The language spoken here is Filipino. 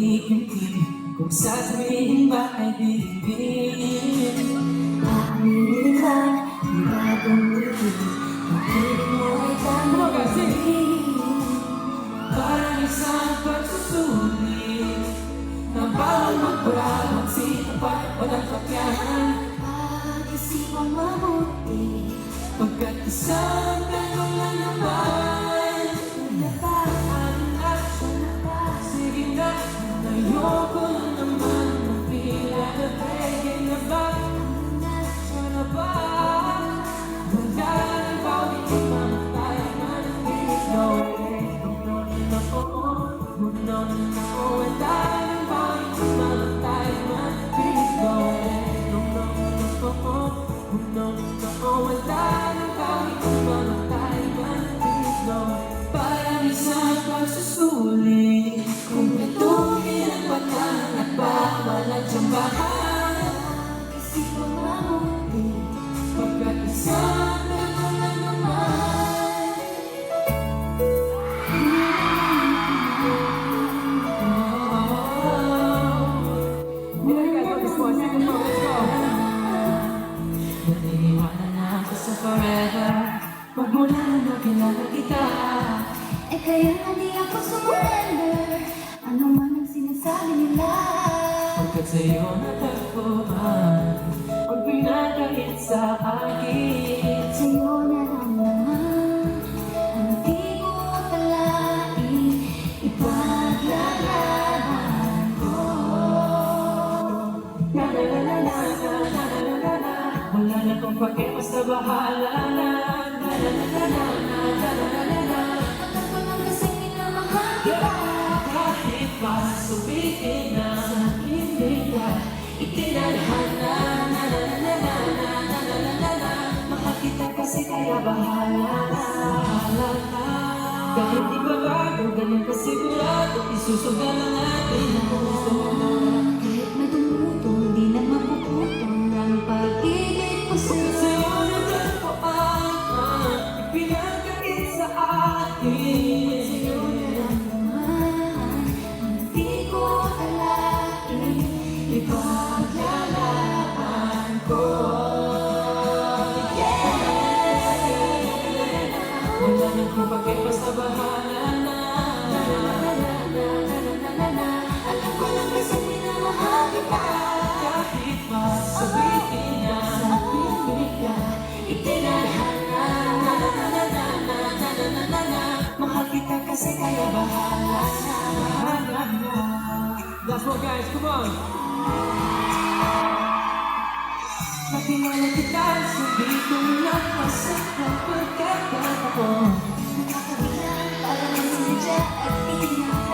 kumikimkim. Kung sasabihin ba ay diibigin, Aaminin ka, di ba gamitin? Pag-ibig mo ay tanggapin. parang isang pagsusulit na bawal magpura, magsitapat, walang pakyahan. Pag-isipang mabuti, Pagkat isang tanong lang naman, nagdaan at siya na ba? sige na, ayoko na naman mapila na peke na ba? Siya na ba? Wala nang bawat mamatay manatilig. No way, no, no, no, no, no, no. Wala nang bawat mamatay manatilig. No way, no, no, no, no, no. Wala nang bawat mamatay manatilig. No way. Parang isang pagsusulit, kumpletuhin ang patang at bawal ang tsambahan. Pag-isipang mabuti, Pagkat isang tanong lang naman. Naniniwala na ako sa forever, magmula na nakilala kita. eh kaya hindi ako surrender. Ano man ang sinasabi nila, Pagkat sa'yo natagpuan ang pinakait sa akin. sa'yo na lang naman ang di ko akalain. Ipaglalaban ko. Na na na na na na na na na na. Wala na kong pake, basta bahala na. Na na na na na na na na na na. Alam ko lang kasi minamahal kita. Kahit pa sabihin na hindi ka itinadhana. Na na na na na na na na na na na. Mahal kita kasi kaya bahala na. Bahala na. Kahit di ba bago, ganun kasigurado, isusugal ang atin ang gusto mo. Kahit may tumutong, di na mapuputong ang pag-ibig ko sa'yo. Sa'yo natagpuan, ipinagkait sa akin. Sa'yo na lang naman ang di ko akalain. Ipaglalaban ko. Wala nang kupagay, basta bahala na. Alam ko lang kasi minamahal kita. Kahit pa sabihin na hindi ka itinadhana. Mahal kita kasi kaya bahala na. Bahala na. Last one guys, come on. Nakilala kita, sabi ko na masaktan pagkat ako. Nakakabilang, parang sinadya at itinakot.